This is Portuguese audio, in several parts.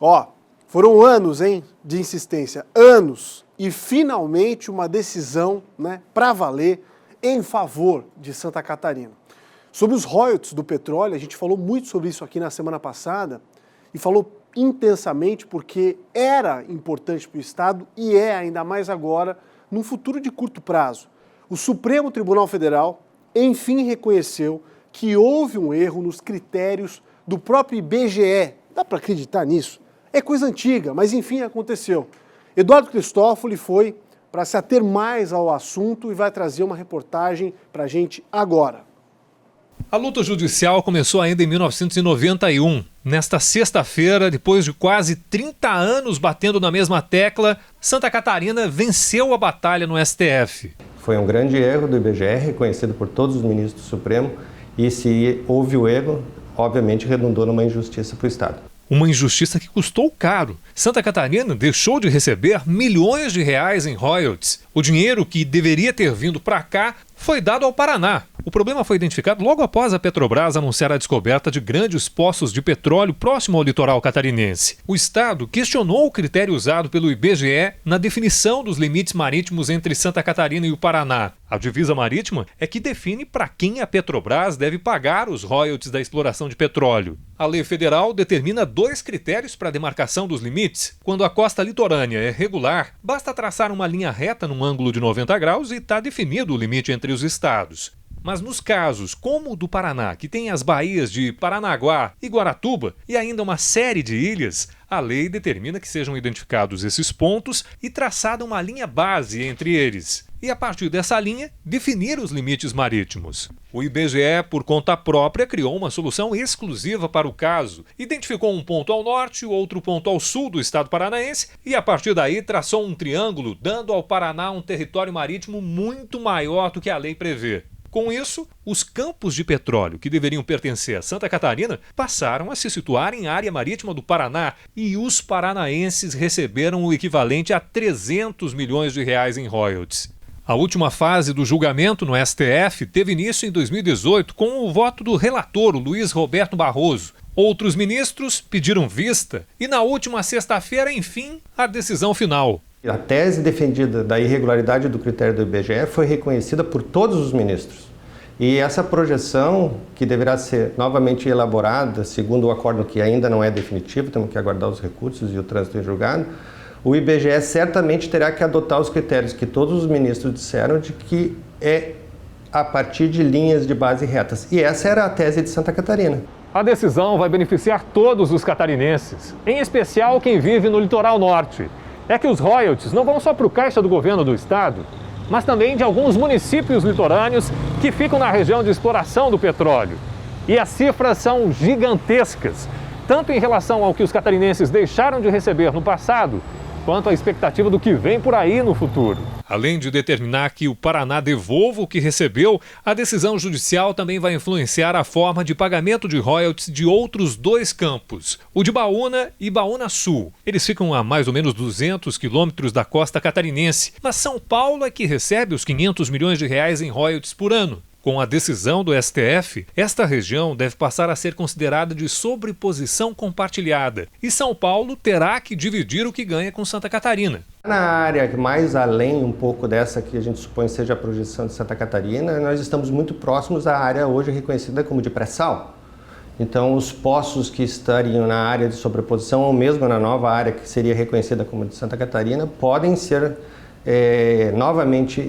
Ó, foram anos, hein, de insistência, anos, e finalmente uma decisão, né, para valer em favor de Santa Catarina. Sobre os royalties do petróleo, a gente falou muito sobre isso aqui na semana passada e falou intensamente porque era importante para o Estado e é ainda mais agora, num futuro de curto prazo. O Supremo Tribunal Federal, enfim, reconheceu que houve um erro nos critérios do próprio IBGE. Dá para acreditar nisso? É coisa antiga, mas enfim aconteceu. Eduardo Cristófoli foi para se ater mais ao assunto e vai trazer uma reportagem para a gente agora. A luta judicial começou ainda em 1991. Nesta sexta-feira, depois de quase 30 anos batendo na mesma tecla, Santa Catarina venceu a batalha no STF. Foi um grande erro do IBGE, reconhecido por todos os ministros do Supremo, e se houve o erro, obviamente redundou numa injustiça para o Estado. Uma injustiça que custou caro. Santa Catarina deixou de receber milhões de reais em royalties. O dinheiro que deveria ter vindo para cá foi dado ao Paraná. O problema foi identificado logo após a Petrobras anunciar a descoberta de grandes poços de petróleo próximo ao litoral catarinense. O Estado questionou o critério usado pelo IBGE na definição dos limites marítimos entre Santa Catarina e o Paraná. A divisa marítima é que define para quem a Petrobras deve pagar os royalties da exploração de petróleo. A lei federal determina 2 critérios para a demarcação dos limites. Quando a costa litorânea é regular, basta traçar uma linha reta num ângulo de 90 graus e está definido o limite entre os estados. Mas nos casos como o do Paraná, que tem as baías de Paranaguá e Guaratuba e ainda uma série de ilhas, a lei determina que sejam identificados esses pontos e traçada uma linha base entre eles. E a partir dessa linha, definir os limites marítimos. O IBGE, por conta própria, criou uma solução exclusiva para o caso. Identificou um ponto ao norte e outro ponto ao sul do estado paranaense e, a partir daí, traçou um triângulo, dando ao Paraná um território marítimo muito maior do que a lei prevê. Com isso, os campos de petróleo que deveriam pertencer a Santa Catarina passaram a se situar em área marítima do Paraná e os paranaenses receberam o equivalente a 300 milhões de reais em royalties. A última fase do julgamento no STF teve início em 2018 com o voto do relator, o Luiz Roberto Barroso. Outros ministros pediram vista e na última sexta-feira, enfim, a decisão final. A tese defendida da irregularidade do critério do IBGE foi reconhecida por todos os ministros. E essa projeção, que deverá ser novamente elaborada, segundo o acordo que ainda não é definitivo, temos que aguardar os recursos e o trânsito em julgado, o IBGE certamente terá que adotar os critérios que todos os ministros disseram de que é a partir de linhas de base retas. E essa era a tese de Santa Catarina. A decisão vai beneficiar todos os catarinenses, em especial quem vive no litoral norte. É que os royalties não vão só para o caixa do governo do estado, mas também de alguns municípios litorâneos que ficam na região de exploração do petróleo. E as cifras são gigantescas, tanto em relação ao que os catarinenses deixaram de receber no passado, quanto à expectativa do que vem por aí no futuro. Além de determinar que o Paraná devolva o que recebeu, a decisão judicial também vai influenciar a forma de pagamento de royalties de outros 2 campos, o de Baúna e Baúna Sul. Eles ficam a mais ou menos 200 quilômetros da costa catarinense, mas São Paulo é que recebe os 500 milhões de reais em royalties por ano. Com a decisão do STF, esta região deve passar a ser considerada de sobreposição compartilhada e São Paulo terá que dividir o que ganha com Santa Catarina. Na área mais além um pouco dessa que a gente supõe seja a projeção de Santa Catarina, nós estamos muito próximos à área hoje reconhecida como de pré-sal. Então, os poços que estariam na área de sobreposição ou mesmo na nova área que seria reconhecida como de Santa Catarina podem ser novamente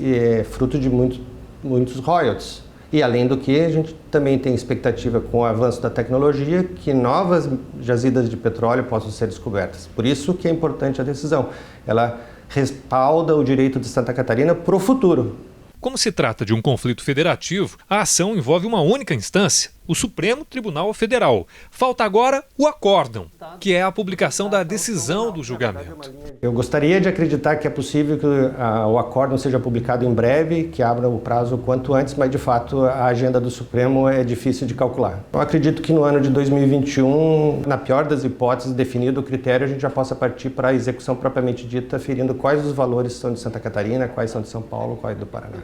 fruto de muitos royalties. E além do que, a gente também tem expectativa com o avanço da tecnologia que novas jazidas de petróleo possam ser descobertas. Por isso que é importante a decisão. Ela respalda o direito de Santa Catarina para o futuro. Como se trata de um conflito federativo, a ação envolve uma única instância, o Supremo Tribunal Federal. Falta agora o acórdão, que é a publicação da decisão do julgamento. Eu gostaria de acreditar que é possível que o acórdão seja publicado em breve, que abra o prazo o quanto antes, mas de fato a agenda do Supremo é difícil de calcular. Eu acredito que no ano de 2021, na pior das hipóteses, definido o critério, a gente já possa partir para a execução propriamente dita, ferindo quais os valores são de Santa Catarina, quais são de São Paulo, quais do Paraná.